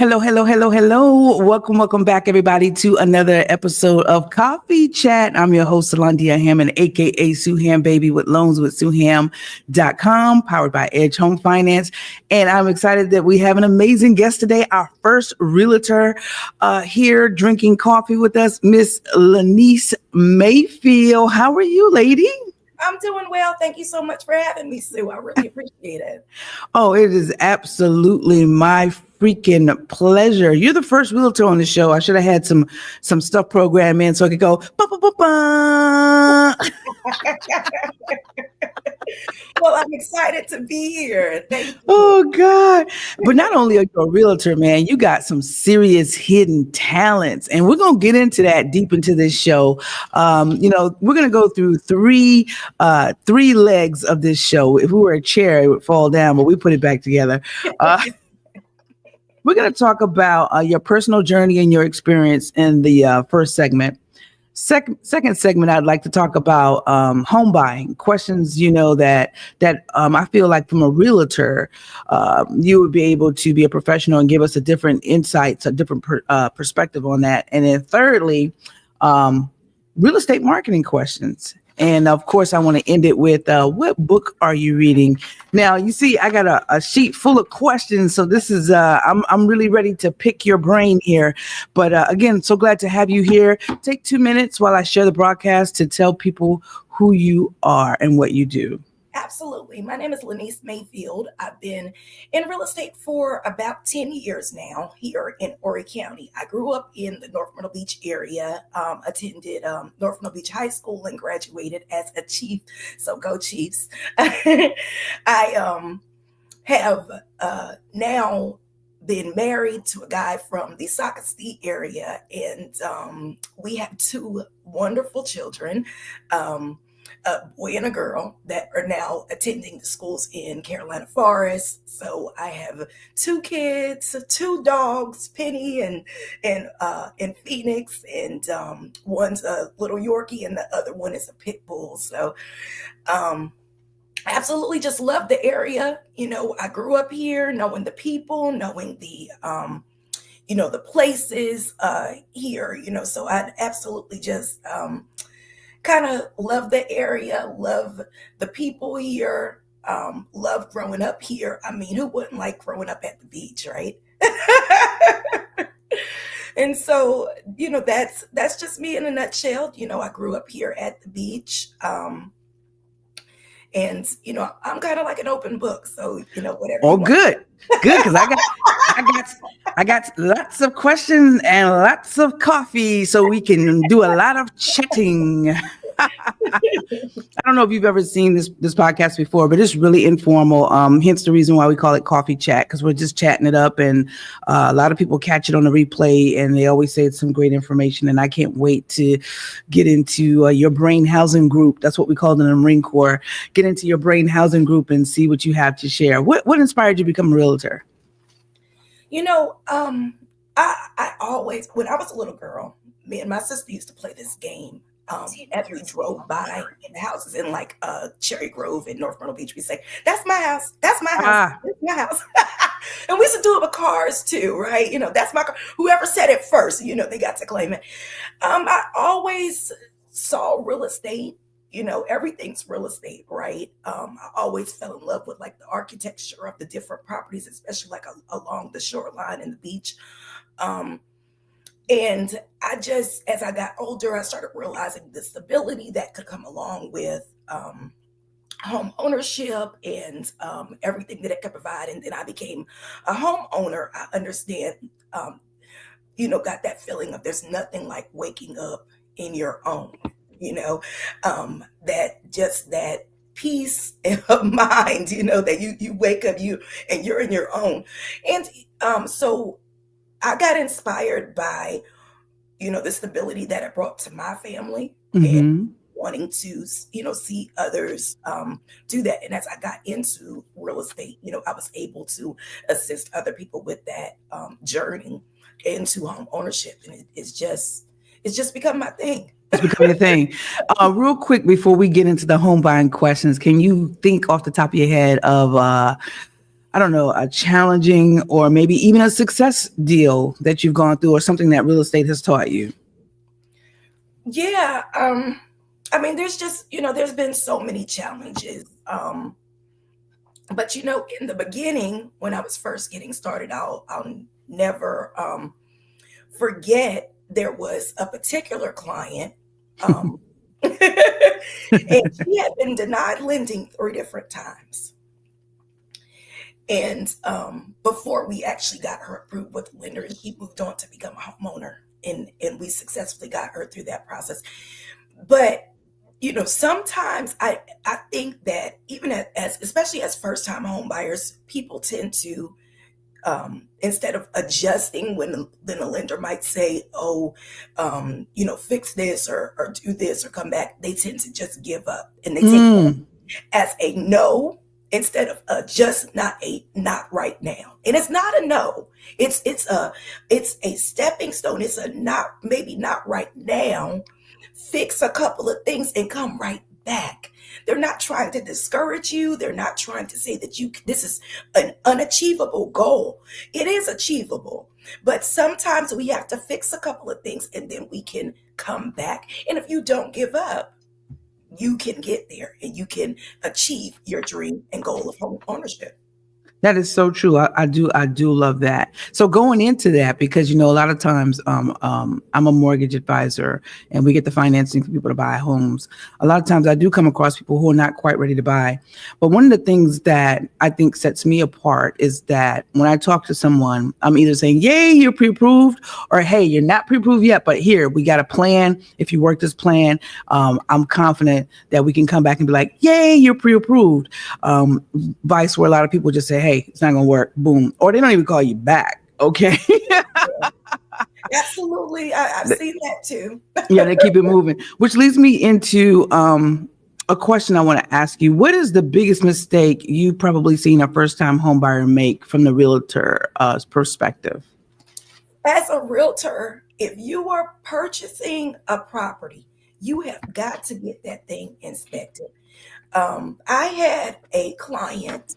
Hello, hello, hello, hello. Welcome back, everybody, to another episode of Coffee Chat. I'm your host, Salandia Hammond, aka Suham Baby with Loans with Suham.com, powered by Edge Home Finance. And I'm excited that we have an amazing guest today, our first realtor here drinking coffee with us, Miss Lanice Mayfield. How are you, lady? I'm doing well. Thank you so much for having me, Sue. I really appreciate it. Oh, it is absolutely my freaking pleasure. You're the first realtor on the show. I should have had some stuff programmed in so I could go ba ba ba ba. Well, I'm excited to be here. Thank you. Oh God. But not only are you a realtor, man, you got some serious hidden talents. And we're gonna get into that deep into this show. We're gonna go through three legs of this show. If we were a chair, it would fall down, but we put it back together. We're going to talk about your personal journey and your experience in the first segment. Second segment, I'd like to talk about home buying questions. That I feel like from a realtor, you would be able to be a professional and give us a different insights, a different perspective on that. And then thirdly, real estate marketing questions. And of course, I want to end it with what book are you reading? Now, you see, I got a sheet full of questions. So this is I'm really ready to pick your brain here. But again, so glad to have you here. Take 2 minutes while I share the broadcast to tell people who you are and what you do. Absolutely. My name is Lanice Mayfield. I've been in real estate for about 10 years now here in Horry County. I grew up in the North Myrtle Beach area, attended North Myrtle Beach High School and graduated as a Chief. So go Chiefs. I have now been married to a guy from the Socastee area, and we have two wonderful children. A boy and a girl that are now attending the schools in Carolina Forest. So I have two kids, two dogs, Penny and Phoenix, and one's a little Yorkie and the other one is a pit bull. So I absolutely just love the area. I grew up here, knowing the people, knowing the the places here. So I'd absolutely just kind of love the area, love the people here, love growing up here. I mean, who wouldn't like growing up at the beach, right? And so, that's just me in a nutshell. I grew up here at the beach. And I'm kind of like an open book, so whatever. Oh, good, because I got lots of questions and lots of coffee, so we can do a lot of chatting. I don't know if you've ever seen this podcast before, but it's really informal. Hence the reason why we call it Coffee Chat, because we're just chatting it up, and a lot of people catch it on the replay, and they always say it's some great information. And I can't wait to get into your brain housing group. That's what we call it in the Marine Corps. Get into your brain housing group and see what you have to share. What inspired you to become a realtor? I always, when I was a little girl, me and my sister used to play this game. As we drove by in the houses in like Cherry Grove in North Myrtle Beach, we say, "That's my house. That's my house. That's my house." And we used to do it with cars too, right? That's my car. Whoever said it first, they got to claim it. I always saw real estate. Everything's real estate, right? I always fell in love with like the architecture of the different properties, especially like along the shoreline and the beach. And I just, as I got older, I started realizing the stability that could come along with home ownership and everything that it could provide. And then I became a homeowner. I understand, got that feeling of there's nothing like waking up in your own, that peace of mind, that you wake up, and you're in your own. And so I got inspired by, the stability that it brought to my family, and wanting to, see others do that. And as I got into real estate, I was able to assist other people with that journey into home ownership. And it's just become my thing. It's becoming a thing. Real quick, before we get into the home buying questions, can you think off the top of your head of I don't know, a challenging or maybe even a success deal that you've gone through or something that real estate has taught you? Yeah, I mean, there's just, there's been so many challenges. But in the beginning, when I was first getting started, I'll never forget there was a particular client, um, and she had been denied lending 3 different times. And before we actually got her approved with the lender, and she moved on to become a homeowner, and we successfully got her through that process. But sometimes I think that even as especially as first time home buyers, people tend to instead of adjusting when the lender might say, "Oh, fix this or do this or come back," they tend to just give up, and they take Mm, as a no instead of a just not right now. And it's not a no. It's a stepping stone. It's a not, maybe not right now. Fix a couple of things and come right back. They're not trying to discourage you. They're not trying to say that this is an unachievable goal. It is achievable. But sometimes we have to fix a couple of things and then we can come back. And if you don't give up, you can get there and you can achieve your dream and goal of home ownership. that is so true. I do love that. So going into that, because a lot of times, I'm a mortgage advisor, and we get the financing for people to buy homes. A lot of times, I do come across people who are not quite ready to buy. But one of the things that I think sets me apart is that when I talk to someone, I'm either saying, "Yay, you're pre-approved," or "Hey, you're not pre-approved yet, but here we got a plan. If you work this plan, I'm confident that we can come back and be like, 'Yay, you're pre-approved.'" Vice where a lot of people just say, "Hey, it's not gonna work," boom, or they don't even call you back. Okay. Absolutely. I've seen that too. Yeah, they keep it moving, which leads me into a question I want to ask you. What is the biggest mistake you probably seen a first time home buyer make from the realtor perspective? As a realtor, if you are purchasing a property, you have got to get that thing inspected. I had a client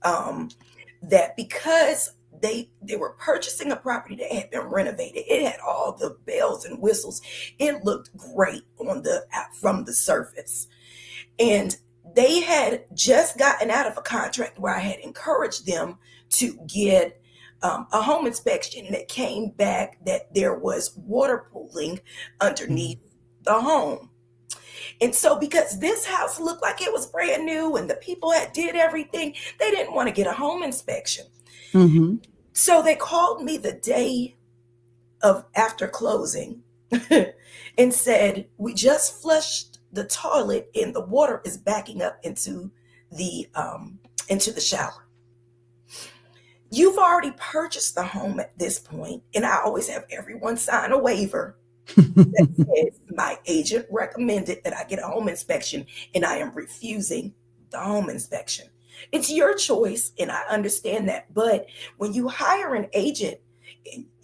that because they were purchasing a property that had been renovated, it had all the bells and whistles. It looked great from the surface, and they had just gotten out of a contract where I had encouraged them to get a home inspection, and it came back that there was water pooling underneath the home. And so because this house looked like it was brand new and the people had did everything, they didn't want to get a home inspection. Mm-hmm. So they called me the day of after closing and said, "We just flushed the toilet and the water is backing up into the shower. You've already purchased the home at this point," and I always have everyone sign a waiver that says my agent recommended that I get a home inspection and I am refusing the home inspection. It's your choice, and I understand that. But when you hire an agent,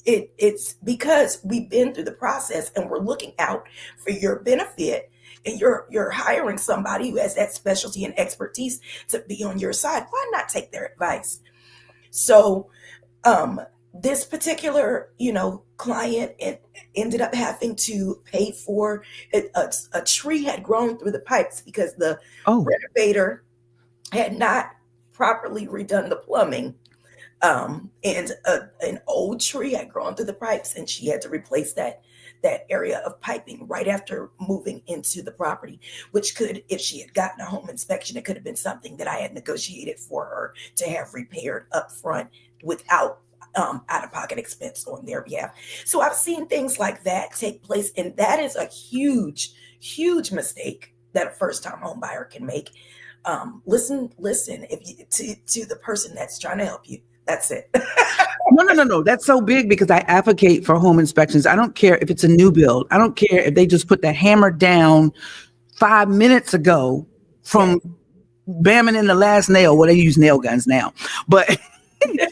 it's because we've been through the process and we're looking out for your benefit. And you're hiring somebody who has that specialty and expertise to be on your side. Why not take their advice? So um, this particular, client ended up having to pay for it. A tree had grown through the pipes because the Oh. renovator had not properly redone the plumbing. And an old tree had grown through the pipes, and she had to replace that area of piping right after moving into the property, which could, if she had gotten a home inspection, it could have been something that I had negotiated for her to have repaired up front without out of pocket expense on their behalf. So I've seen things like that take place, and that is a huge, huge mistake that a first time home buyer can make. Listen, if you, to the person that's trying to help you. That's it. No, no, no, no. That's so big because I advocate for home inspections. I don't care if it's a new build. I don't care if they just put the hammer down 5 minutes ago Yes. from bamming in the last nail. Well, they use nail guns now, but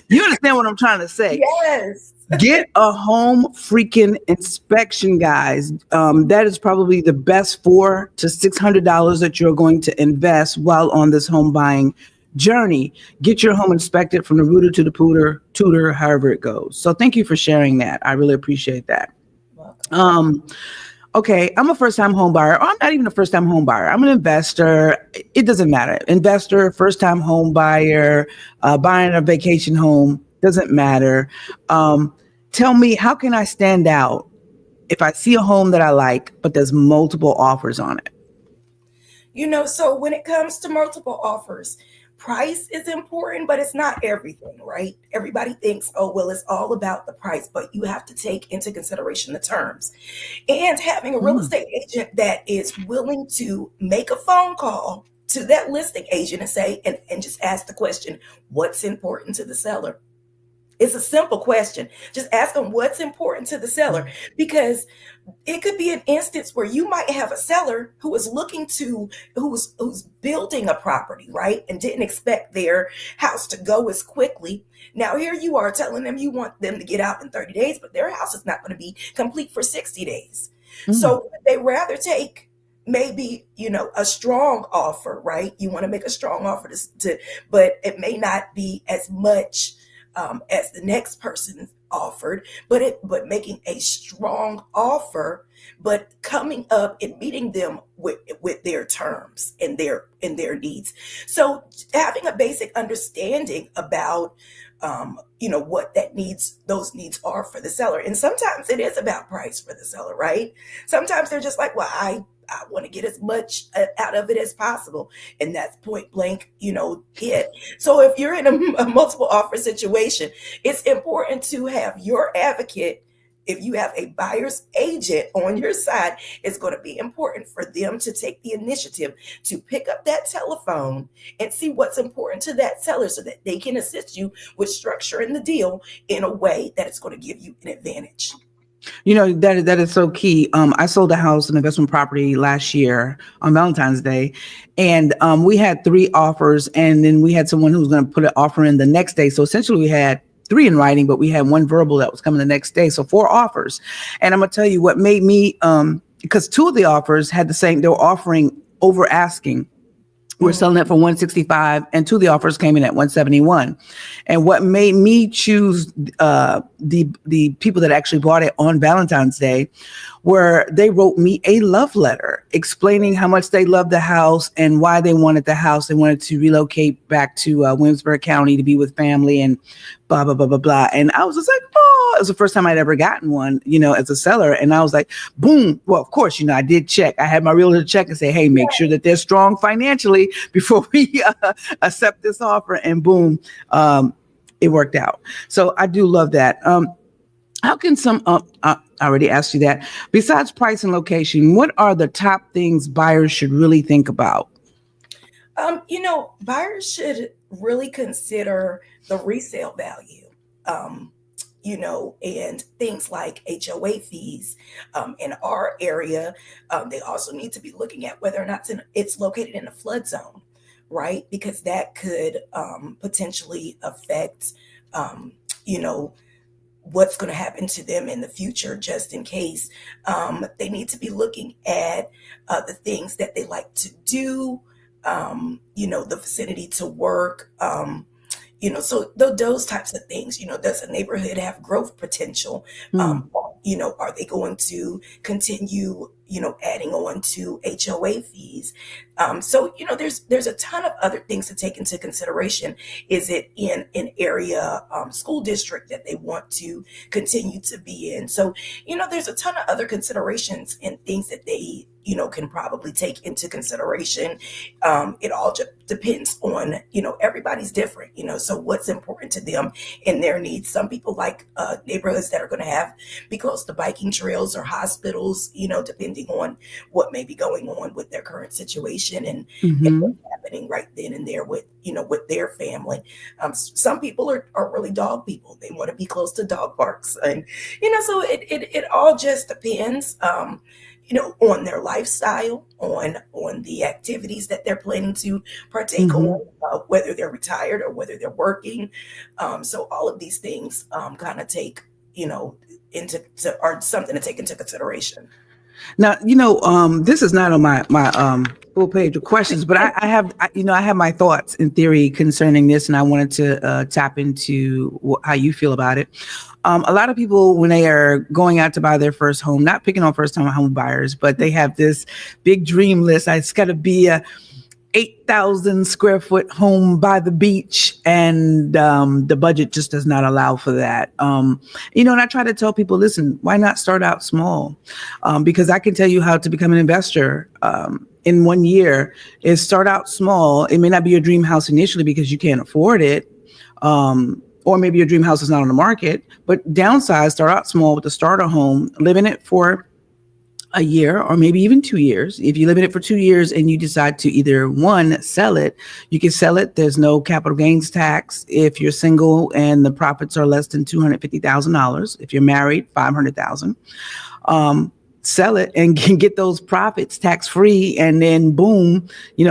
you understand what I'm trying to say. Yes. Get a home freaking inspection, guys. That is probably the best $400 to $600 that you're going to invest while on this home buying journey, get your home inspected from the rooter to the tutor, however it goes. So thank you for sharing that. I really appreciate that. Welcome. Um, okay, I'm a first time home buyer. Or I'm not even a first time home buyer. I'm an investor. It doesn't matter. Investor, first time home buyer, buying a vacation home, doesn't matter. Um, Tell me, how can I stand out if I see a home that I like, but there's multiple offers on it? So when it comes to multiple offers, price is important, but it's not everything, right? Everybody thinks, oh, well, it's all about the price, but you have to take into consideration the terms. And having a real Mm, estate agent that is willing to make a phone call to that listing agent and say, and just ask the question, what's important to the seller? It's a simple question. Just ask them what's important to the seller, because it could be an instance where you might have a seller who is looking to who's building a property, right, and didn't expect their house to go as quickly. Now here you are telling them you want them to get out in 30 days, but their house is not going to be complete for 60 days. mm, So they rather take maybe a strong offer, right? You want to make a strong offer to but it may not be as much as the next person offered, but making a strong offer, but coming up and meeting them with their terms and their needs. So having a basic understanding about what those needs are for the seller. And sometimes it is about price for the seller, right? Sometimes they're just like, well, I want to get as much out of it as possible. And that's point blank, it. So if you're in a multiple offer situation, it's important to have your advocate. If you have a buyer's agent on your side, it's going to be important for them to take the initiative to pick up that telephone and see what's important to that seller so that they can assist you with structuring the deal in a way that it's going to give you an advantage. that is so key. I sold a house, an investment property last year on Valentine's Day, and we had three offers, and then we had someone who was going to put an offer in the next day. So essentially, we had three in writing, but we had one verbal that was coming the next day. So four offers, and I'm gonna tell you what made me because two of the offers had the same. They were offering over asking. We're Mm. selling it for 165, and two of the offers came in at 171. And what made me choose the people that actually bought it on Valentine's Day, where they wrote me a love letter explaining how much they loved the house and why they wanted the house. They wanted to relocate back to Williamsburg County to be with family and blah blah blah blah blah. And I was just like, oh, it was the first time I'd ever gotten one, as a seller. And I was like, boom. Well, of course, I did check. I had my realtor check and say, hey, make sure that they're strong financially before we accept this offer. And boom, it worked out. So I do love that. How can I already asked you that. Besides price and location, what are the top things buyers should really think about? Buyers should really consider the resale value. Um, and things like HOA fees. In our area, they also need to be looking at whether or not it's located in a flood zone, right? Because that could potentially affect, um, you know, what's going to happen to them in the future, just in case. They need to be looking at the things that they like to do, the vicinity to work. So those types of things. Does a neighborhood have growth potential? Hmm. Are they going to continue, adding on to HOA fees? So there's a ton of other things to take into consideration. Is it in an area school district that they want to continue to be in? So there's a ton of other considerations and things that they can probably take into consideration. It all depends on everybody's different. So what's important to them and their needs. Some people like neighborhoods that are going to be close to biking trails or hospitals, depending on what may be going on with their current situation and Hmm. what's happening right then and there with their family. Some people are really dog people. They want to be close to dog parks, and so it all just depends. On their lifestyle, on the activities that they're planning to partake Hmm. on, whether they're retired or whether they're working. So all of these things kind of take, into are something to take into consideration. Now, this is not on my full page of questions, but I have my thoughts in theory concerning this, and I wanted to tap into how you feel about it. A lot of people, when they are going out to buy their first home, not picking on first time home buyers, but they have this big dream list. It's got to be a 8,000 square foot home by the beach, and the budget just does not allow for that. And I try to tell people, listen, why not start out small? Because I can tell you how to become an investor in 1 year is start out small. It may not be your dream house initially because you can't afford it. Or maybe your dream house is not on the market, but downsize, start out small with a starter home, live in it for a year or maybe even 2 years. If you live in it for 2 years and you decide to either one, sell it, you can sell it. There's no capital gains tax. If you're single and the profits are less than $250,000, if you're married, $500,000, sell it and can get those profits tax free. And then boom,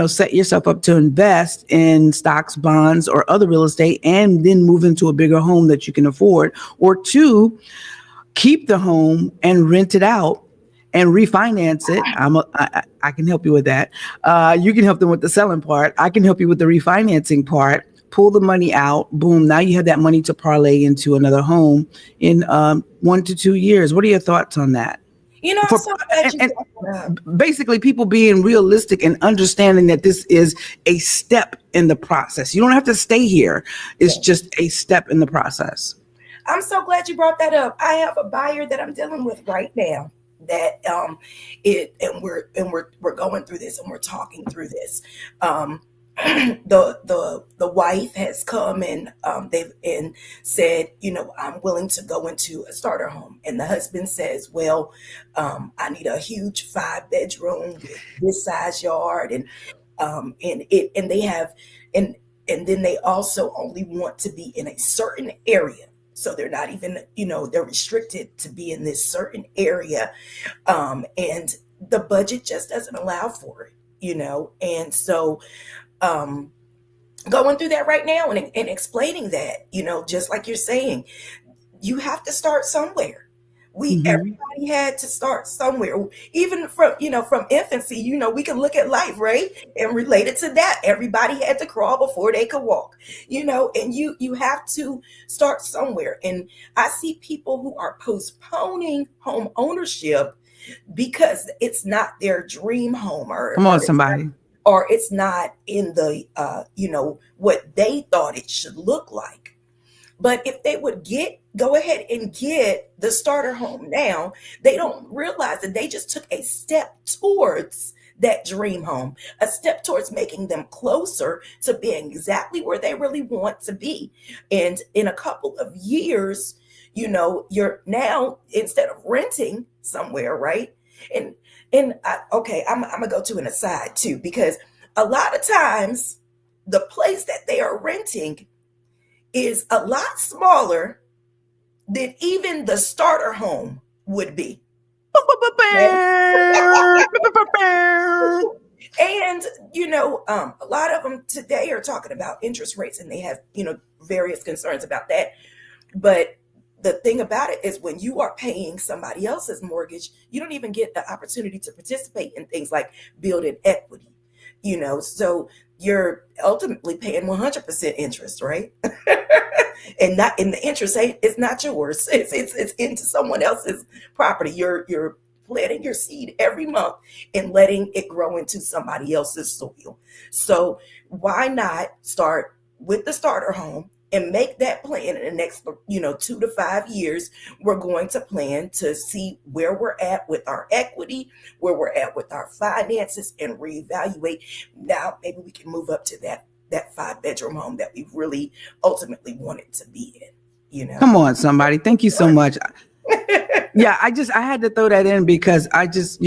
set yourself up to invest in stocks, bonds, or other real estate, and then move into a bigger home that you can afford. Or two, keep the home and rent it out and refinance it. I can help you with that. You can help them with the selling part. I can help you with the refinancing part. Pull the money out. Boom. Now you have that money to parlay into another home in 1 to 2 years. What are your thoughts on that? I'm so glad you brought that up. Basically, people being realistic and understanding that this is a step in the process. You don't have to stay here. It's just a step in the process. I'm so glad you brought that up. I have a buyer that I'm dealing with right now that we're going through this and we're talking through this. The wife has come and they've and said, I'm willing to go into a starter home, and the husband says, well, I need a huge 5-bedroom with this size yard, and they have and then they also only want to be in a certain area. So they're not even, they're restricted to be in this certain area. And the budget just doesn't allow for it, And so going through that right now and explaining that, just like you're saying, you have to start somewhere. Everybody had to start somewhere, even from infancy. We can look at life, right, and relate it to that. Everybody had to crawl before they could walk, and you have to start somewhere. And I see people who are postponing home ownership because it's not their dream home, Come on, somebody. Or it's not in the what they thought it should look like. But if they would go ahead and get the starter home now, they don't realize that they just took a step towards that dream home, a step towards making them closer to being exactly where they really want to be. And in a couple of years, you're now, instead of renting somewhere, right? I'm gonna go to an aside too, because a lot of times the place that they are renting is a lot smaller than even the starter home would be. And a lot of them today are talking about interest rates, and they have various concerns about that. But the thing about it is, when you are paying somebody else's mortgage, you don't even get the opportunity to participate in things like building equity. So you're ultimately paying 100% interest, right? And the interest it's not yours. It's into someone else's property. You're planting your seed every month and letting it grow into somebody else's soil. So why not start with the starter home and make that plan in the next 2 to 5 years? We're going to plan to see where we're at with our equity, where we're at with our finances, and reevaluate. Now maybe we can move up to that 5-bedroom home that we really ultimately wanted to be in. Come on, somebody. Thank you so much. Yeah, I had to throw that in because I just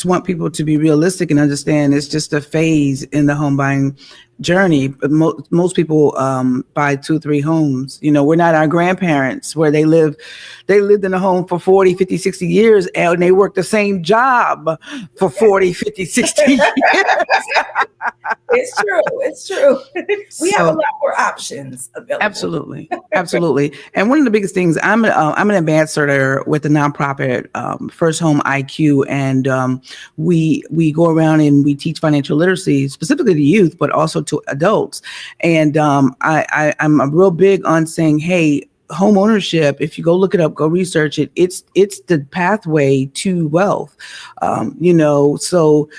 want people to be realistic and understand it's just a phase in the home buying journey. But most people buy 2, 3 homes. We're not our grandparents where they lived in a home for 40, 50, 60 years and they worked the same job for 40, 50, 60 years. It's true. It's true. We have a So lot more options available. absolutely, absolutely. And one of the biggest things, I'm an ambassador with the nonprofit First Home IQ, and we go around and we teach financial literacy specifically to youth, but also to adults. And I'm real big on saying, hey, home ownership, if you go look it up, go research it, it's the pathway to wealth. So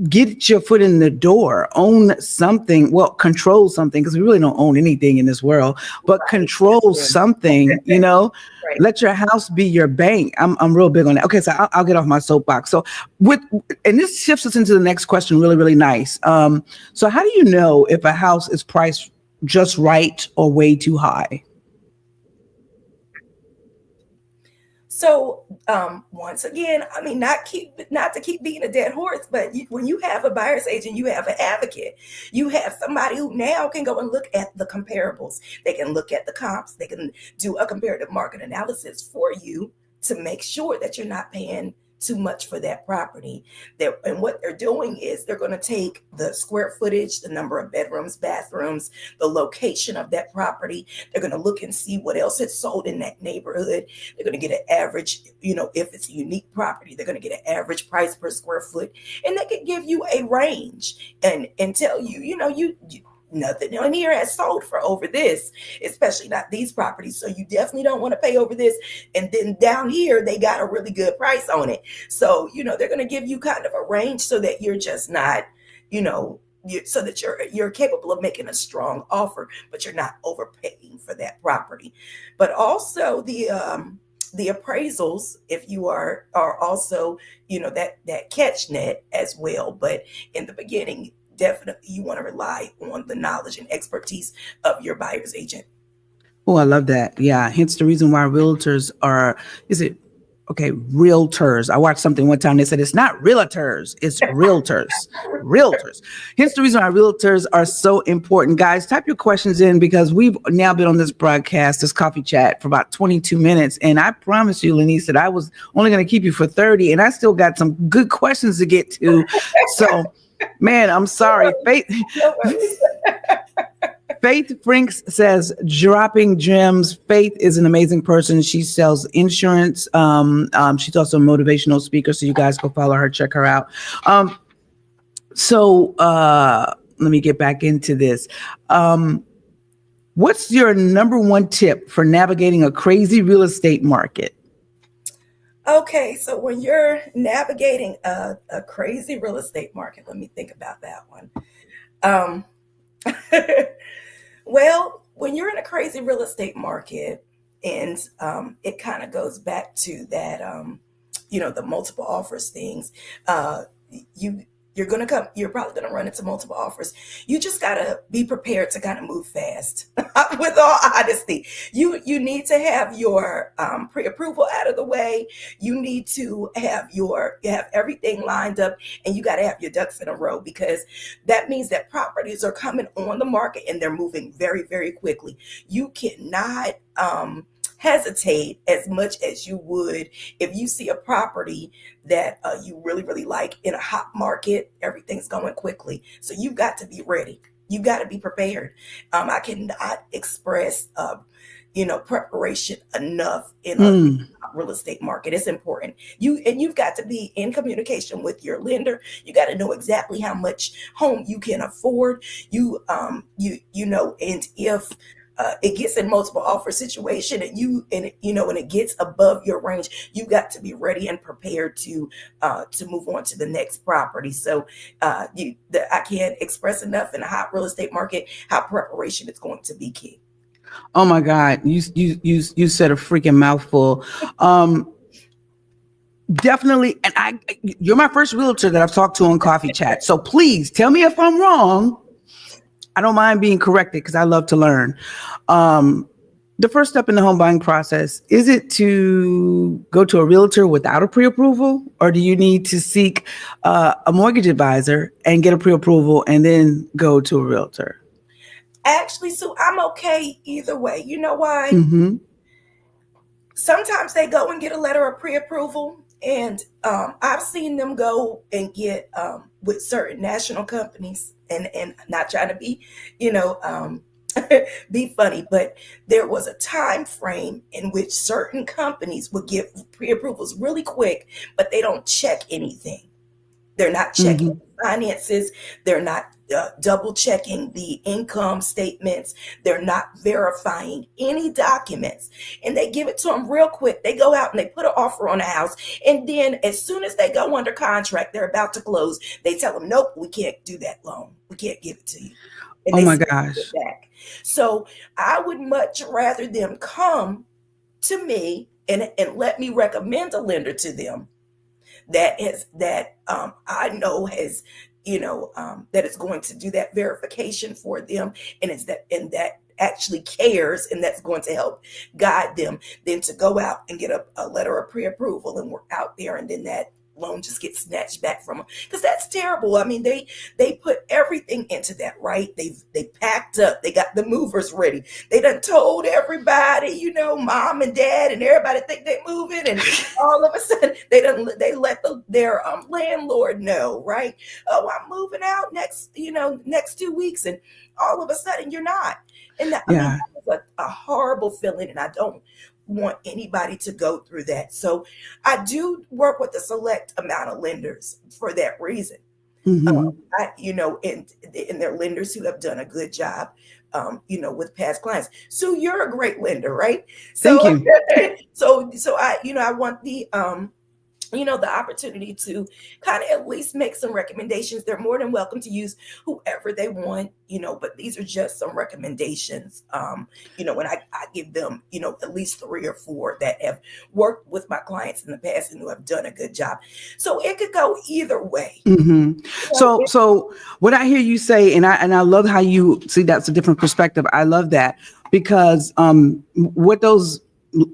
get your foot in the door, own something, well, control something, because we really don't own anything in this world, but Right. control something, Right. let your house be your bank. I'm real big on that. Okay, so I'll get off my soapbox. So and this shifts us into the next question really, really nice. So how do you know if a house is priced just right or way too high? So once again, I mean, not to keep being a dead horse, but when you have a buyer's agent, you have an advocate. You have somebody who now can go and look at the comparables. They can look at the comps. They can do a comparative market analysis for you to make sure that you're not paying too much for that property. And what they're doing is they're going to take the square footage, the number of bedrooms, bathrooms, the location of that property. They're going to look and see what else is sold in that neighborhood. They're going to get an average, if it's a unique property, they're going to get an average price per square foot. And they can give you a range and tell you, nothing in here has sold for over this, especially not these properties. So you definitely don't want to pay over this. And then down here, they got a really good price on it. So, they're going to give you kind of a range so that you're just not, so that you're capable of making a strong offer, but you're not overpaying for that property. But also the appraisals, if you are also, that catch net as well. But in the beginning, definitely you want to rely on the knowledge and expertise of your buyer's agent. Oh, I love that. Yeah. Hence the reason why realtors are, is it okay? Realtors. I watched something one time. They said it's not realtors, it's realtors. Realtors. Hence the reason why realtors are so important. Guys, type your questions in because we've now been on this broadcast, this coffee chat for about 22 minutes. And I promise you, Lenice, that I was only going to keep you for 30 and I still got some good questions to get to. So, man, I'm sorry. No worries. Faith Franks says, dropping gems. Faith is an amazing person. She sells insurance. She's also a motivational speaker. So you guys go follow her, check her out. Let me get back into this. What's your number one tip for navigating a crazy real estate market? Okay, so when you're navigating a crazy real estate market, let me think about that one. Um, Well, when you're in a crazy real estate market, and it kind of goes back to that, the multiple offers things. You you're probably gonna run into multiple offers. You just gotta be prepared to kind of move fast. With all honesty, you need to have your pre-approval out of the way. You need to have you have everything lined up, and you got to have your ducks in a row because that means that properties are coming on the market and they're moving very, very quickly. You cannot hesitate as much as you would if you see a property that you really, really like in a hot market. Everything's going quickly. So you've got to be ready. You got to be prepared. I cannot express, preparation enough in a real estate market. It's important. You've got to be in communication with your lender. You got to know exactly how much home you can afford. And if it gets in multiple offer situation and it gets above your range, you got to be ready and prepared to move on to the next property. So I can't express enough in a hot real estate market how preparation is going to be key. Oh my God, you said a freaking mouthful. Definitely, and you're my first realtor that I've talked to on Coffee Chat. So please tell me if I'm wrong. I don't mind being corrected because I love to learn. The first step in the home buying process, is it to go to a realtor without a pre-approval, or do you need to seek a mortgage advisor and get a pre-approval and then go to a realtor? Actually, so I'm okay either way. You know why? Mm-hmm. Sometimes they go and get a letter of pre-approval, and I've seen them go and get with certain national companies, and not trying to be, you know, be funny, but there was a time frame in which certain companies would give pre-approvals really quick, but they don't check anything. They're not checking Mm-hmm. finances. They're not double checking the income statements. They're not verifying any documents. And they give it to them real quick. They go out and they put an offer on a house. And then as soon as they go under contract, they're about to close. They tell them, nope, we can't do that loan. We can't give it to you. And Oh they my send it gosh. back. So I would much rather them come to me and let me recommend a lender to them that I know has, that is going to do that verification for them, and that actually cares, and that's going to help guide them, than to go out and get a letter of pre-approval and we're out there and then that loan just gets snatched back from them, because that's terrible. I mean, they put everything into that, right? They packed up, they got the movers ready, they done told everybody, mom and dad and everybody think they moving, and all of a sudden they let their landlord know, right? Oh, I'm moving out next 2 weeks, and all of a sudden you're not. And I mean, Yeah. that was a horrible feeling, and I don't want anybody to go through that. So I do work with a select amount of lenders for that reason. Mm-hmm. And they're lenders who have done a good job, with past clients. So you're a great lender, right? Thank So, you. so I want the opportunity to kind of at least make some recommendations. They're more than welcome to use whoever they want, but these are just some recommendations. And I give them, at least 3 or 4 that have worked with my clients in the past and who have done a good job. So it could go either way. Hmm. You know, So what I hear you say, and I love how you see that's a different perspective. I love that because what those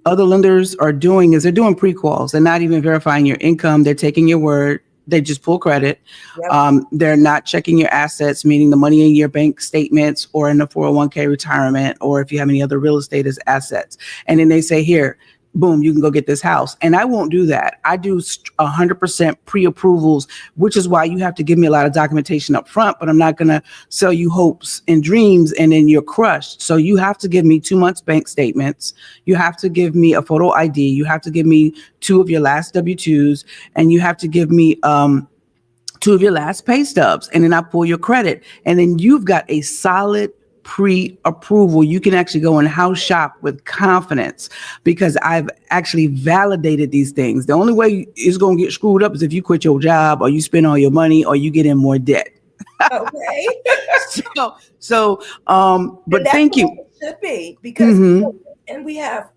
other lenders are doing is they're doing pre-quals. They're not even verifying your income. They're taking your word. They just pull credit. yep. They're not checking your assets, meaning the money in your bank statements or in the 401k retirement, or if you have any other real estate as assets. And then they say, here, boom, you can go get this house. And I won't do that. I do 100% pre-approvals, which is why you have to give me a lot of documentation up front, but I'm not going to sell you hopes and dreams and then you're crushed. So you have to give me 2 months bank statements. You have to give me a photo ID. You have to give me 2 of your last W-2s, and you have to give me 2 of your last pay stubs. And then I pull your credit, and then you've got a solid pre-approval. You can actually go and house shop with confidence because I've actually validated these things. The only way it's going to get screwed up is if you quit your job or you spend all your money or you get in more debt. Okay. And But that's thank the way you. it should be, because Hmm. and we have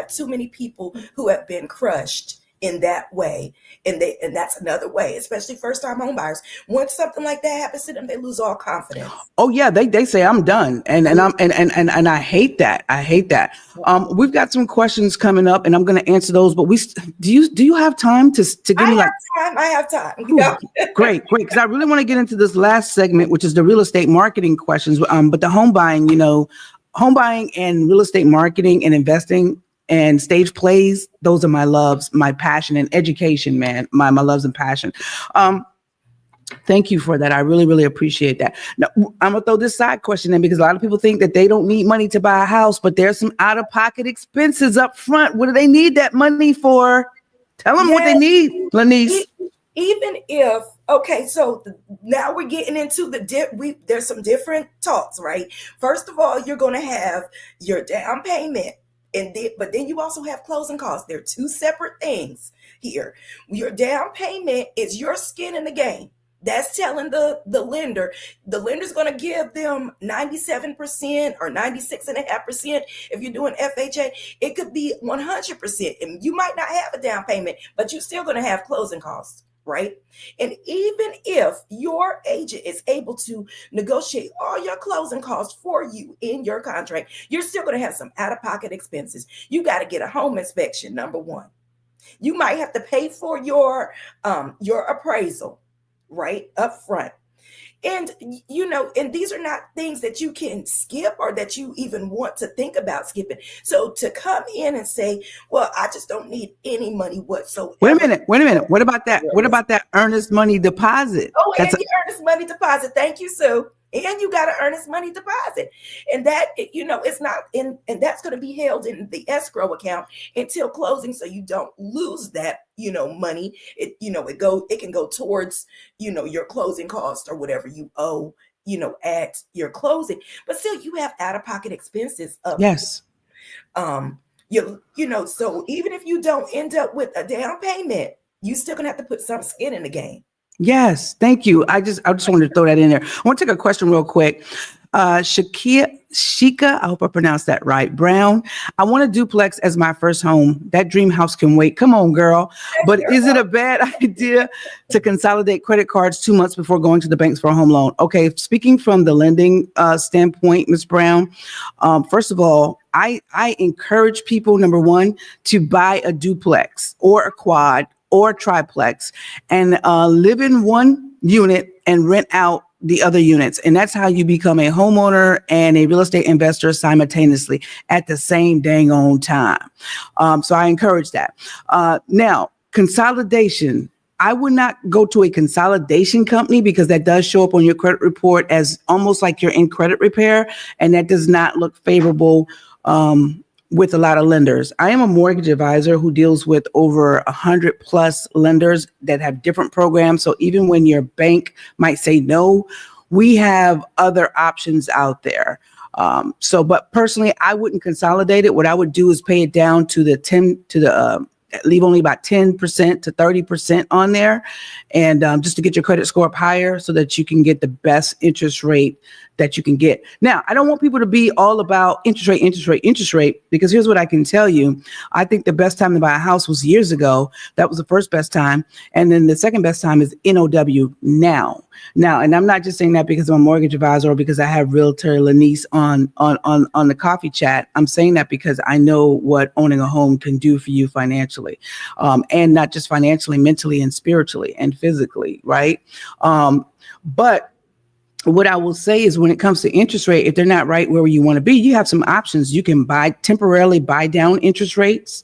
too many people who have been crushed in that way, and that's another way, especially first time home buyers. Once something like that happens to them, they lose all confidence. Oh yeah, they say I'm done, and I hate that. I hate that. We've got some questions coming up, and I'm going to answer those. But do you have time to give I me like? have time. I have time. Whew, great, because I really want to get into this last segment, which is the real estate marketing questions. But the home buying, home buying and real estate marketing and investing and stage plays, those are my loves, my passion, and education, man, my loves and passion. Um, Thank you for that. I really, really appreciate that. Now, I'm gonna throw this side question in because a lot of people think that they don't need money to buy a house, but there's some out-of-pocket expenses up front. What do they need that money for? Tell them what they Yes. need, Lanice. E- Even if, okay, so now we're getting into there's some different talks, right? First of all, you're going to have your down payment, but then you also have closing costs. They're two separate things here. Your down payment is your skin in the game. That's telling the lender's going to give them 97% or 96.5%. If you're doing FHA, it could be 100%. And you might not have a down payment, but you're still going to have closing costs, right? And even if your agent is able to negotiate all your closing costs for you in your contract, you're still going to have some out of pocket expenses. You got to get a home inspection, number one. You might have to pay for your appraisal, right, up front. And and these are not things that you can skip or that you even want to think about skipping. So to come in and say, well, I just don't need any money Wait a whatsoever. minute. Wait a minute. What about that? What about that earnest money deposit? Oh, That's and your earnest money deposit. Thank you, Sue. And you got an earnest money deposit. And that, it's not in, and that's going to be held in the escrow account until closing. So you don't lose that, money. It can go towards, your closing cost or whatever you owe, at your closing. But still, you have out of pocket expenses up. yes. So even if you don't end up with a down payment, you still gonna have to put some skin in the game. Yes, thank you. I just wanted to throw that in there. I want to take a question real quick. Shika, I hope I pronounced that right. Brown, I want a duplex as my first home. That dream house can wait. Come on, girl. But is it a bad idea to consolidate credit cards 2 months before going to the banks for a home loan? Okay, speaking from the lending standpoint, Ms. Brown, first of all, I encourage people, number one, to buy a duplex or a quad or a triplex and live in one unit and rent out the other units. And that's how you become a homeowner and a real estate investor simultaneously at the same dang on time. So I encourage that. Now, consolidation. I would not go to a consolidation company because that does show up on your credit report as almost like you're in credit repair. And that does not look favorable with a lot of lenders. I am a mortgage advisor who deals with over 100 plus lenders that have different programs. So even when your bank might say no, we have other options out there. But personally, I wouldn't consolidate it. What I would do is pay it down to leave only about 10% to 30% on there. And just to get your credit score up higher so that you can get the best interest rate that you can get. Now, I don't want people to be all about interest rate, because here's what I can tell you. I think the best time to buy a house was years ago. That was the first best time. And then the second best time is NOW now. And I'm not just saying that because I'm a mortgage advisor or because I have Realtor Lanice on the coffee chat. I'm saying that because I know what owning a home can do for you financially, and not just financially, mentally and spiritually and physically, right? But what I will say is when it comes to interest rate, if they're not right where you want to be, you have some options. You can temporarily buy down interest rates.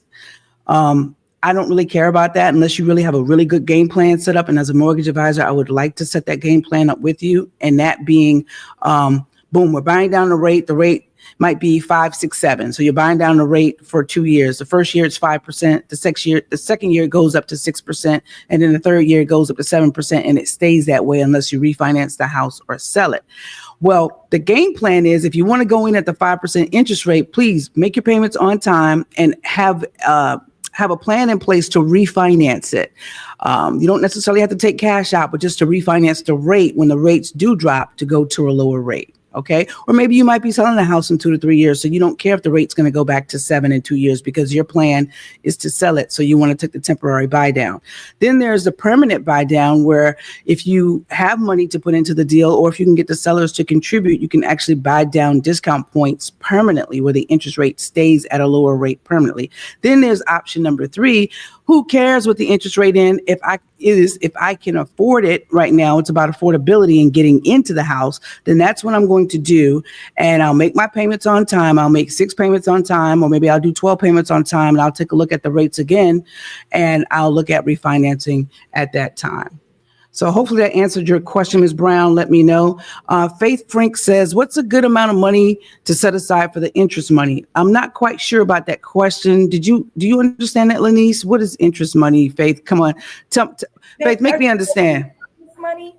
I don't really care about that unless you really have a really good game plan set up. And as a mortgage advisor, I would like to set that game plan up with you. And that being, boom, we're buying down the rate. The rate might be 5, 6, 7. So you're buying down the rate for 2 years. The first year it's 5%. The second year it goes up to 6%. And then the third year it goes up to 7%. And it stays that way unless you refinance the house or sell it. Well, the game plan is if you want to go in at the 5% interest rate, please make your payments on time and have a plan in place to refinance it. You don't necessarily have to take cash out, but just to refinance the rate when the rates do drop to go to a lower rate. Okay. Or maybe you might be selling the house in 2 to 3 years. So you don't care if the rate's going to go back to 7 in 2 years because your plan is to sell it. So you want to take the temporary buy down. Then there's the permanent buy down where if you have money to put into the deal, or if you can get the sellers to contribute, you can actually buy down discount points permanently where the interest rate stays at a lower rate permanently. Then there's option number 3. Who cares what the interest rate if I can afford it right now? It's about affordability and getting into the house. Then that's what I'm going to do. And I'll make my payments on time. I'll make 6 payments on time, or maybe I'll do 12 payments on time, and I'll take a look at the rates again, and I'll look at refinancing at that time. So hopefully that answered your question, Ms. Brown. Let me know. Faith Frank says, what's a good amount of money to set aside for the interest money? I'm not quite sure about that question. Do you understand that, Lanice? What is interest money, Faith? Come on. Faith, make me understand. Money?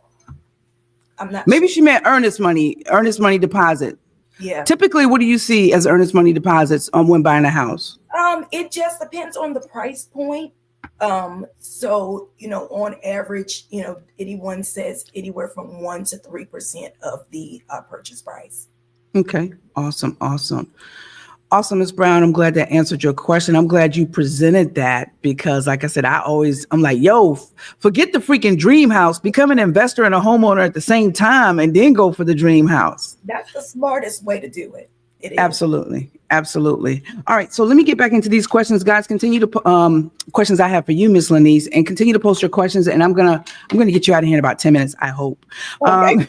I'm not Maybe sure. she meant earnest money deposit. Yeah. Typically, what do you see as earnest money deposits when buying a house? It just depends on the price point. So, on average, anyone says anywhere from 1 to 3% of the purchase price. Okay. Awesome. Awesome, Ms. Brown. I'm glad that answered your question. I'm glad you presented that because, like I said, I'm like, yo, forget the freaking dream house, become an investor and a homeowner at the same time, and then go for the dream house. That's the smartest way to do it. It is. Absolutely. Absolutely. All right. So let me get back into these questions, guys. Continue to questions I have for you, Miss Lanice, and continue to post your questions. And I'm gonna get you out of here in about 10 minutes, I hope. Okay.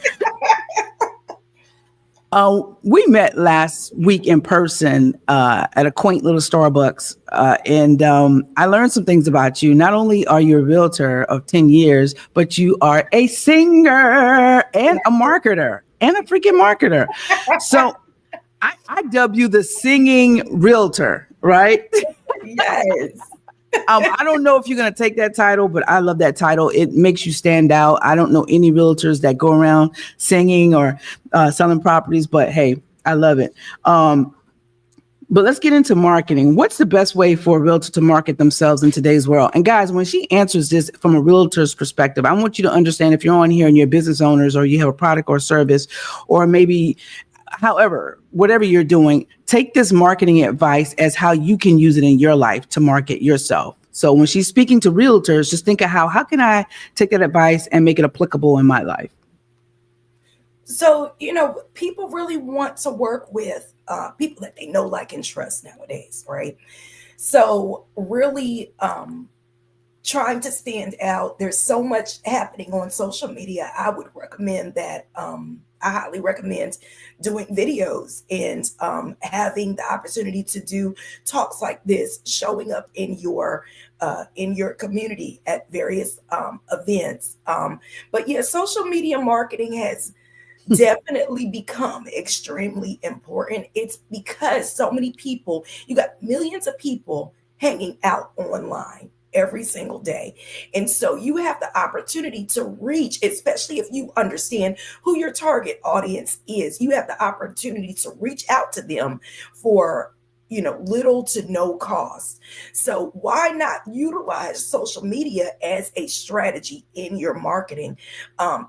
We met last week in person at a quaint little Starbucks, and I learned some things about you. Not only are you a realtor of 10 years, but you are a singer and a marketer and a freaking marketer. So I dub you the singing realtor, right? Yes. I don't know if you're going to take that title, but I love that title. It makes you stand out. I don't know any realtors that go around singing or selling properties, but hey, I love it. But let's get into marketing. What's the best way for a realtor to market themselves in today's world? And guys, when she answers this from a realtor's perspective, I want you to understand if you're on here and you're business owners or you have a product or service, or maybe however, whatever you're doing, take this marketing advice as how you can use it in your life to market yourself. So when she's speaking to realtors, just think of how can I take that advice and make it applicable in my life? So, people really want to work with people that they know, like, and trust nowadays, right? So, really trying to stand out. There's so much happening on social media. I would recommend that. I highly recommend doing videos and having the opportunity to do talks like this, showing up in your community at various events. But yeah, social media marketing has definitely become extremely important. It's because so many people, you got millions of people hanging out online every single day. And so you have the opportunity to reach, especially if you understand who your target audience is, you have the opportunity to reach out to them for little to no cost. So why not utilize social media as a strategy in your marketing,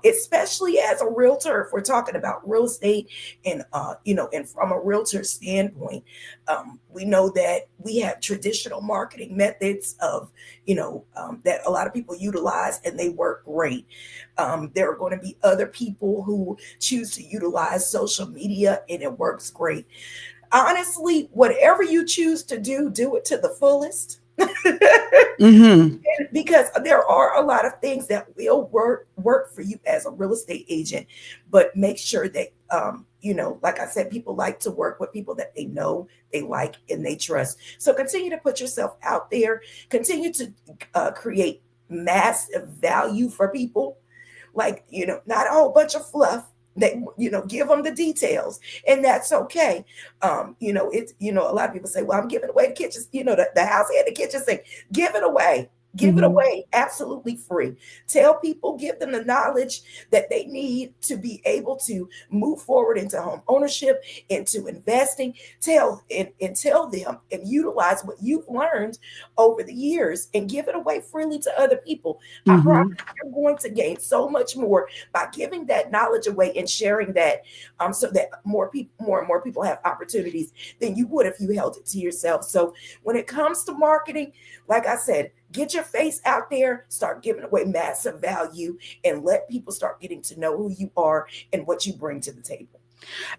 especially as a realtor? If we're talking about real estate and and from a realtor standpoint, we know that we have traditional marketing methods of that a lot of people utilize and they work great. There are going to be other people who choose to utilize social media and it works great. Honestly, whatever you choose to do it to the fullest. Mm-hmm. Because there are a lot of things that will work for you as a real estate agent, but make sure that like I said, people like to work with people that they know, they like, and they trust. So continue to put yourself out there, continue to create massive value for people, like not a whole bunch of fluff. They give them the details, and that's okay. It's a lot of people say, well, I'm giving away the kitchen, the house and the kitchen sink. Give it away. Give it Mm-hmm. away absolutely free. Tell people, give them the knowledge that they need to be able to move forward into home ownership, into investing. Tell them and utilize what you've learned over the years and give it away freely to other people. I promise Mm-hmm. you're going to gain so much more by giving that knowledge away and sharing that, so that more and more people have opportunities than you would if you held it to yourself. So when it comes to marketing, like I said, get your face out there, start giving away massive value, and let people start getting to know who you are and what you bring to the table.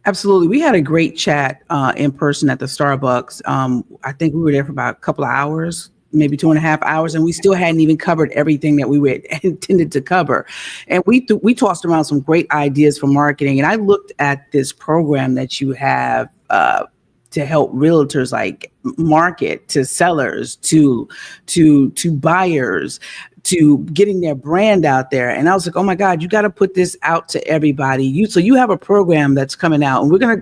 Absolutely. We had a great chat in person at the Starbucks. I think we were there for about a couple of hours, maybe 2.5 hours, and we still hadn't even covered everything that we were intended to cover. And we tossed around some great ideas for marketing. And I looked at this program that you have to help realtors like market to sellers, to buyers, to getting their brand out there. And I was like, oh my God, you got to put this out to everybody. So you have a program that's coming out, and we're gonna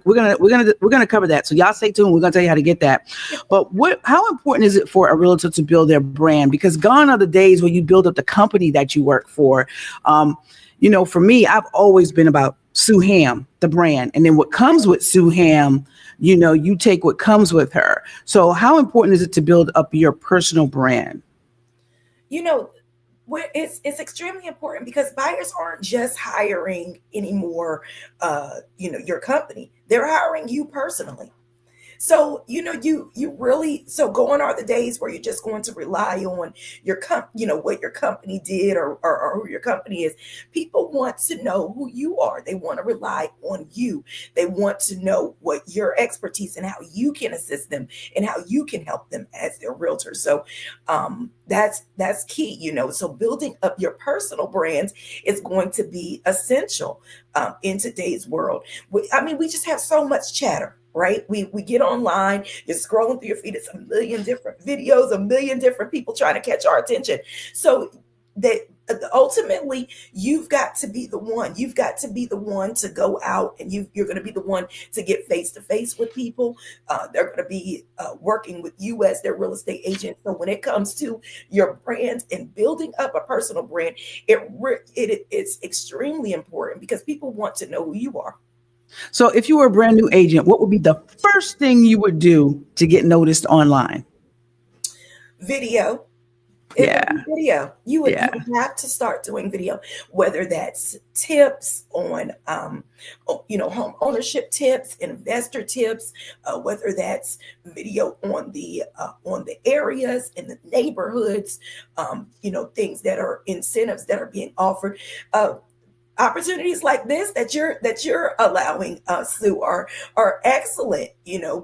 cover that. So y'all stay tuned. We're gonna tell you how to get that. But how important is it for a realtor to build their brand? Because gone are the days where you build up the company that you work for. For me, I've always been about Sue Ham, the brand, and then what comes with Sue Ham. You take what comes with her. So how important is it to build up your personal brand? You know, it's extremely important because buyers aren't just hiring anymore, your company. They're hiring you personally. So, you really, so gone are the days where you're just going to rely on what your company did, or who your company is. People want to know who you are. They want to rely on you. They want to know what your expertise and how you can assist them and how you can help them as their realtor. So, that's key. So building up your personal brand is going to be essential in today's world. We just have so much chatter, right? We get online, you're scrolling through your feed, it's a million different videos, a million different people trying to catch our attention. So that ultimately, you've got to be the one. You've got to be the one to go out, and you're going to be the one to get face to face with people. They're going to be working with you as their real estate agent. So when it comes to your brand and building up a personal brand, it's extremely important because people want to know who you are. So if you were a brand new agent, what would be the first thing you would do to get noticed online? Video. It would be Yeah. video. You would Yeah. have to start doing video, whether that's tips on, home ownership tips, investor tips, whether that's video on the areas and the neighborhoods, things that are incentives that are being offered. Opportunities like this that you're allowing us to are excellent,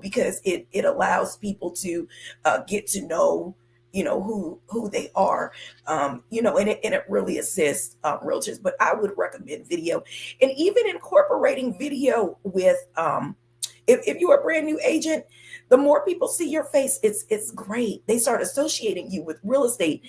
because it allows people to get to know, who they are, and it really assists realtors. But I would recommend video, and even incorporating video with, if you're a brand new agent, the more people see your face, it's great. They start associating you with real estate.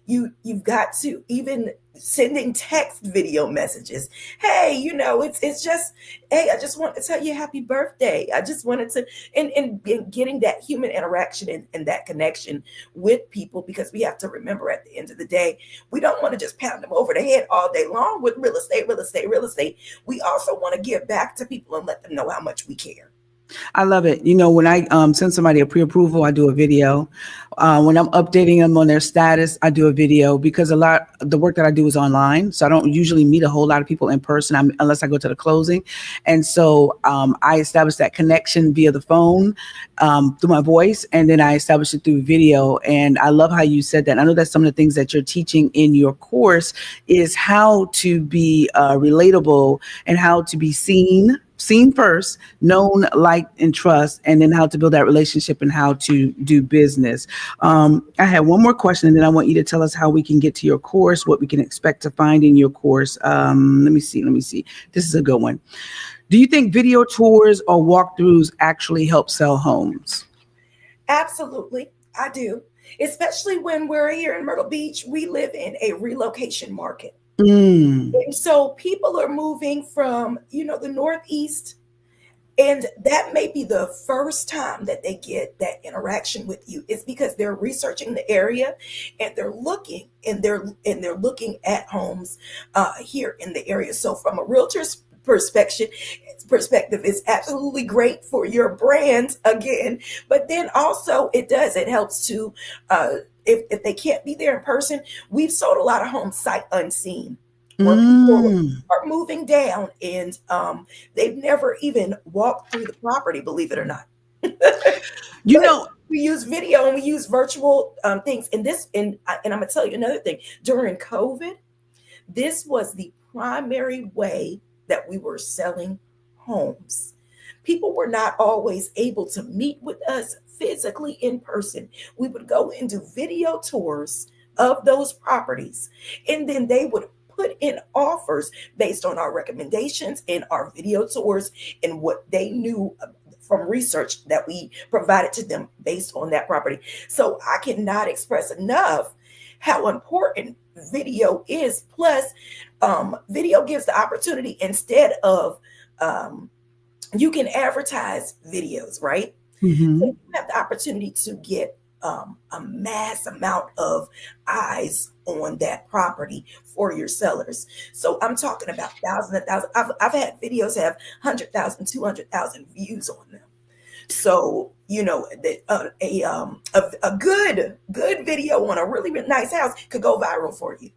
You've got to even sending text video messages. Hey, it's just, hey, I just want to tell you happy birthday. I just wanted to, and getting that human interaction and that connection with people, because we have to remember at the end of the day, we don't want to just pound them over the head all day long with real estate, real estate, real estate. We also want to give back to people and let them know how much we care. I love it. When I send somebody a pre-approval, I do a video. When I'm updating them on their status, I do a video, because a lot the work that I do is online, so I don't usually meet a whole lot of people in person, unless I go to the closing. And so I establish that connection via the phone, through my voice, and then I establish it through video. And I love how you said that. I know that's some of the things that you're teaching in your course, is how to be relatable, and how to be seen first, known, liked, and trust, and then how to build that relationship and how to do business. I have one more question, and then I want you to tell us how we can get to your course, what we can expect to find in your course. Let me see. This is a good one. Do you think video tours or walkthroughs actually help sell homes? Absolutely, I do. Especially when we're here in Myrtle Beach, we live in a relocation market. Mm, And so people are moving from, the Northeast, and that may be the first time that they get that interaction with you. It's because they're researching the area, and they're looking at homes here in the area. So from a realtor's perspective, it's absolutely great for your brand again. But then also it helps to, if they can't be there in person, we've sold a lot of homes sight unseen, where people mm. are moving down, and they've never even walked through the property, believe it or not. You But know, we use video and we use virtual things. And I'm gonna tell you another thing. During COVID, this was the primary way that we were selling homes. People were not always able to meet with us physically in person. We would go and do video tours of those properties, and then they would put in offers based on our recommendations and our video tours and what they knew from research that we provided to them based on that property. So I cannot express enough how important video is. Plus, video gives the opportunity, instead of, you can advertise videos, right? So mhm. you have the opportunity to get a mass amount of eyes on that property for your sellers. So I'm talking about thousands and thousands. I've had videos have 100,000, 200,000 views on them. So a good video on a really, really nice house could go viral for you.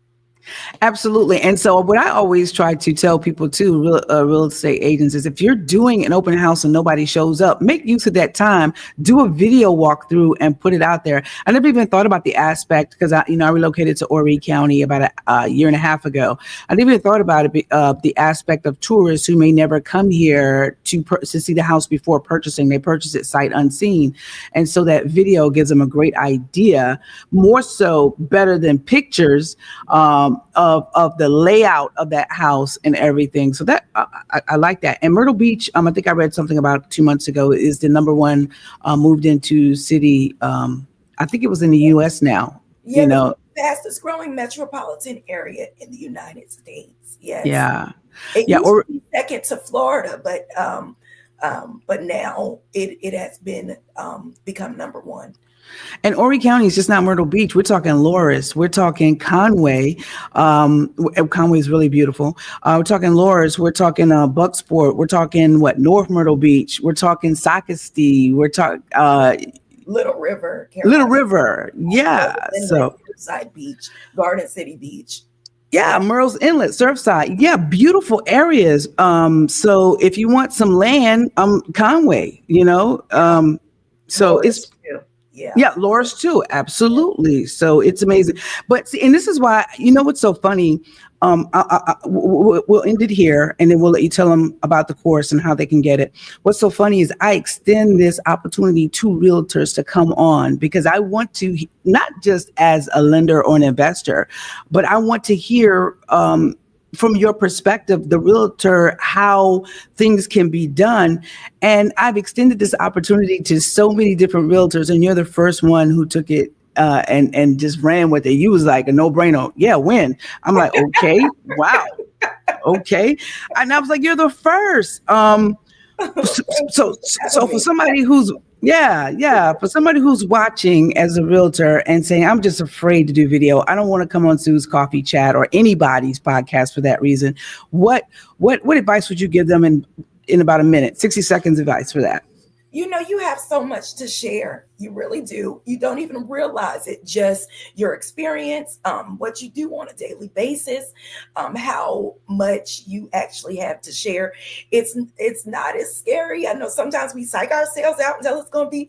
Absolutely. And so what I always try to tell people too, real estate agents, is if you're doing an open house and nobody shows up, make use of that time, do a video walkthrough and put it out there. I never even thought about the aspect because I relocated to Horry County about a year and a half ago. I never even thought about it, the aspect of tourists who may never come here to see the house before purchasing. They purchase it sight unseen. And so that video gives them a great idea, more so better than pictures, of the layout of that house and everything. So that I like that. And Myrtle Beach, I think I read something about 2 months ago, is the number one moved into city. I think it was in the U.S. now. Yeah, the fastest growing metropolitan area in the United States. Yes, Yeah, it yeah. used to Or be second to Florida, but now it has been become number one. And Horry County is just not Myrtle Beach. We're talking Loris. We're talking Conway. Conway is really beautiful. We're talking Loris. We're talking Bucksport. We're talking what, North Myrtle Beach. We're talking Sockasty. We're talking Little River, Little Carolina, River. Yeah. Myrtle Inlet, So Riverside Beach, Garden City Beach. yeah, Yeah, Murrells Inlet, Surfside. Yeah, beautiful areas. So if you want some land, Conway. So it's Loris too. Yeah, Yeah, Laura's too. yeah. Absolutely. So it's amazing. But see, and this is why, what's so funny. We'll end it here, and then we'll let you tell them about the course and how they can get it. What's so funny is I extend this opportunity to realtors to come on because I want to, not just as a lender or an investor, but I want to hear, from your perspective, the realtor, how things can be done. And I've extended this opportunity to so many different realtors, and you're the first one who took it, and just ran with it. You was like a no brainer. Yeah, when? I'm like, okay, wow, okay. And I was like, you're the first. So, Thank you so, for having so for me. somebody who's, yeah, for somebody who's watching as a realtor and saying, I'm just afraid to do video. I don't want to come on Sue's Coffee Chat or anybody's podcast for that reason. What advice would you give them in about a minute, 60 seconds advice for that? You have so much to share. You really do. You don't even realize it. Just your experience, what you do on a daily basis, how much you actually have to share. It's not as scary. I know sometimes we psych ourselves out and tell it's going to be,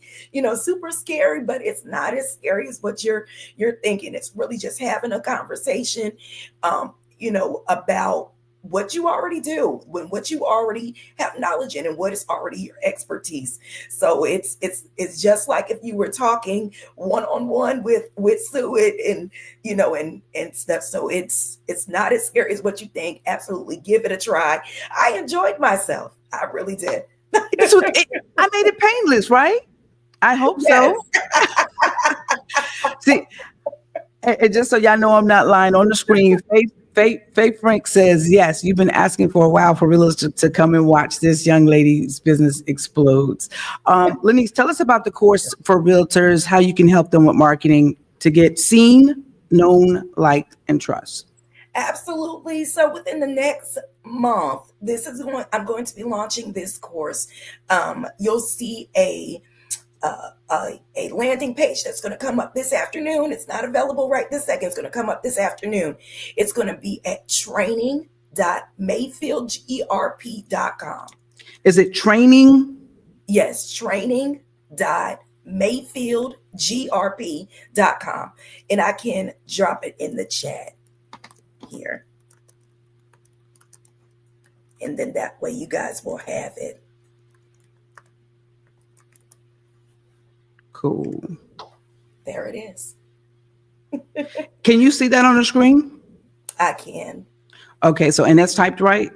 super scary, but it's not as scary as what you're thinking. It's really just having a conversation, about what you already do, when what you already have knowledge in, and what is already your expertise. So it's just like if you were talking one on one with Sue, and stuff. So it's not as scary as what you think. Absolutely, give it a try. I enjoyed myself. I really did. I made it painless, right? I hope Yes. so. See, and just so y'all know, I'm not lying on the screen. Faith Frank says, yes, you've been asking for a while for realtors to come and watch this young lady's business explodes. Lenise, tell us about the course for realtors, how you can help them with marketing to get seen, known, liked, and trust. Absolutely. So within the next month, I'm going to be launching this course. You'll see a landing page that's going to come up this afternoon. It's not available right this second. It's going to come up this afternoon. It's going to be at training.mayfieldgrp.com. Is it training? Yes, training.mayfieldgrp.com. And I can drop it in the chat here. And then that way you guys will have it. Cool. There it is. Can you see that on the screen? I can. Okay, so, and that's typed right?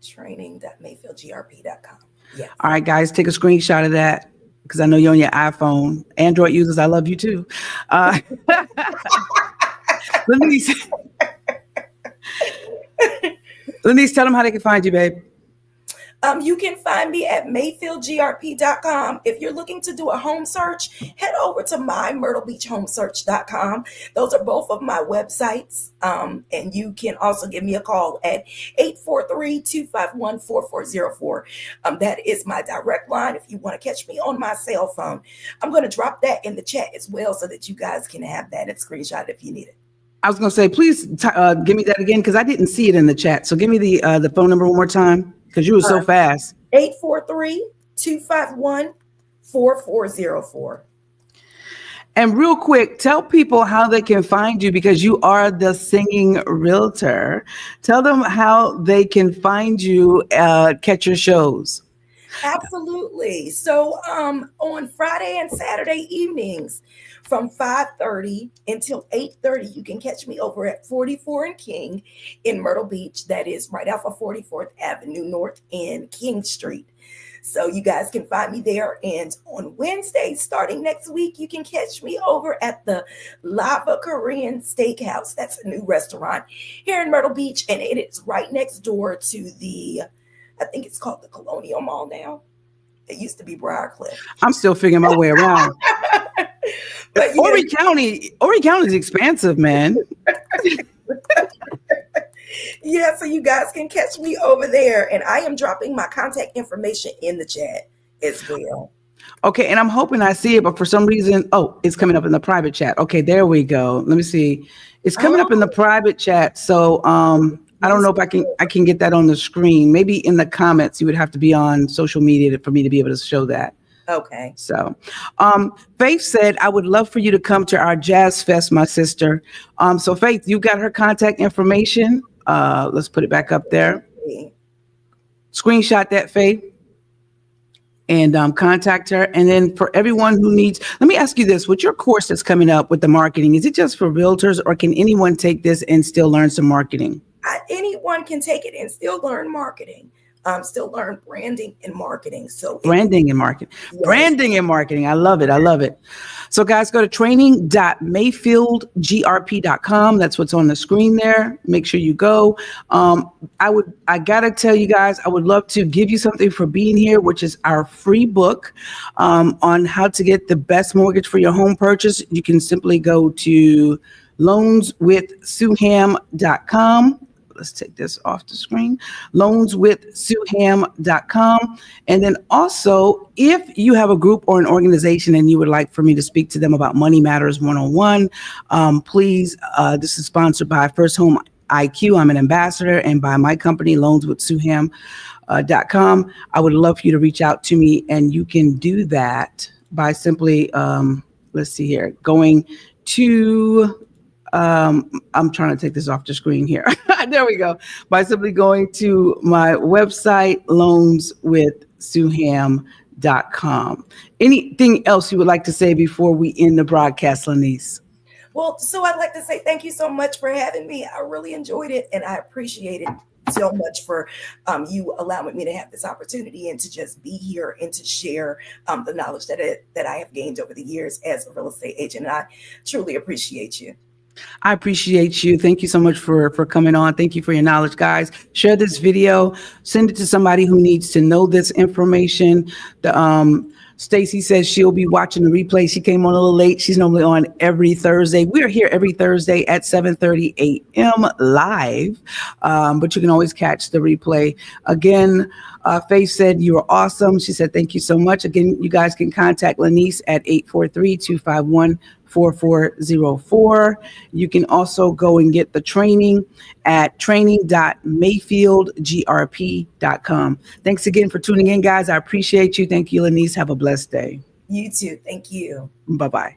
Training.mayfieldgrp.com. Yeah. All right, guys, take a screenshot of that because I know you're on your iPhone. Android users, I love you too. Lenise, Lenise, tell them how they can find you, babe. You can find me at mayfieldgrp.com. If you're looking to do a home search, head over to mymyrtlebeachhomesearch.com. Those are both of my websites. And you can also give me a call at 843-251-4404. That is my direct line if you want to catch me on my cell phone. I'm going to drop that in the chat as well so that you guys can have that and screenshot if you need it. I was going to say, please give me that again because I didn't see it in the chat. So give me the phone number one more time because you were so fast. 843-251-4404. And real quick, tell people how they can find you because you are the singing realtor. Tell them how they can find you, catch your shows. Absolutely. So on Friday and Saturday evenings from 5:30 until 8:30, you can catch me over at 44 and King in Myrtle Beach. That is right off of 44th Avenue North in King Street. So you guys can find me there. And on Wednesday, starting next week, you can catch me over at the Lava Korean Steakhouse. That's a new restaurant here in Myrtle Beach. And it is right next door to I think it's called the Colonial Mall now. It used to be Briarcliff. I'm still figuring my way around. But Horry County is expansive, man. Yeah, so you guys can catch me over there, and I am dropping my contact information in the chat as well. Okay, and I'm hoping I see it, but for some reason, it's coming up in the private chat. Okay, there we go. Let me see. It's coming up in the private chat. So I don't know if I can get that on the screen. Maybe in the comments, you would have to be on social media for me to be able to show that. Okay. So, Faith said, I would love for you to come to our Jazz Fest, my sister. So Faith, you got her contact information. Let's put it back up there. Screenshot that, Faith, and contact her. And then for everyone who needs, let me ask you this, with your course that's coming up with the marketing, is it just for realtors or can anyone take this and still learn some marketing? Anyone can take it and still learn marketing. Still learn branding and marketing. So branding and marketing. Yes. Branding and marketing. I love it. I love it. So guys, go to training.mayfieldgrp.com. That's what's on the screen there. Make sure you go. I gotta tell you guys, I would love to give you something for being here, which is our free book on how to get the best mortgage for your home purchase. You can simply go to loanswithsuham.com. Let's take this off the screen. Loanswithsuham.com. And then also, if you have a group or an organization and you would like for me to speak to them about Money Matters 101, please, this is sponsored by First Home IQ. I'm an ambassador, and by my company, loanswithsuham.com. I would love for you to reach out to me, and you can do that by simply, let's see here, going to... I'm trying to take this off the screen here. There we go. By simply going to my website, loanswithsuham.com. Anything else you would like to say before we end the broadcast, Lanice? Well, so I'd like to say thank you so much for having me. I really enjoyed it, and I appreciate it so much for you allowing me to have this opportunity and to just be here and to share the knowledge that I have gained over the years as a real estate agent. And I truly appreciate you. I appreciate you. Thank you so much for coming on. Thank you for your knowledge, guys. Share this video. Send it to somebody who needs to know this information. Stacy says she'll be watching the replay. She came on a little late. She's normally on every Thursday. We're here every Thursday at 7:30 a.m. live, but you can always catch the replay. Again, Faith said you were awesome. She said thank you so much. Again, you guys can contact Lanice at 843-251-4404. You can also go and get the training at training.mayfieldgrp.com. Thanks again for tuning in, guys. I appreciate you. Thank you, Lanice. Have a blessed day. You too. Thank you. Bye-bye.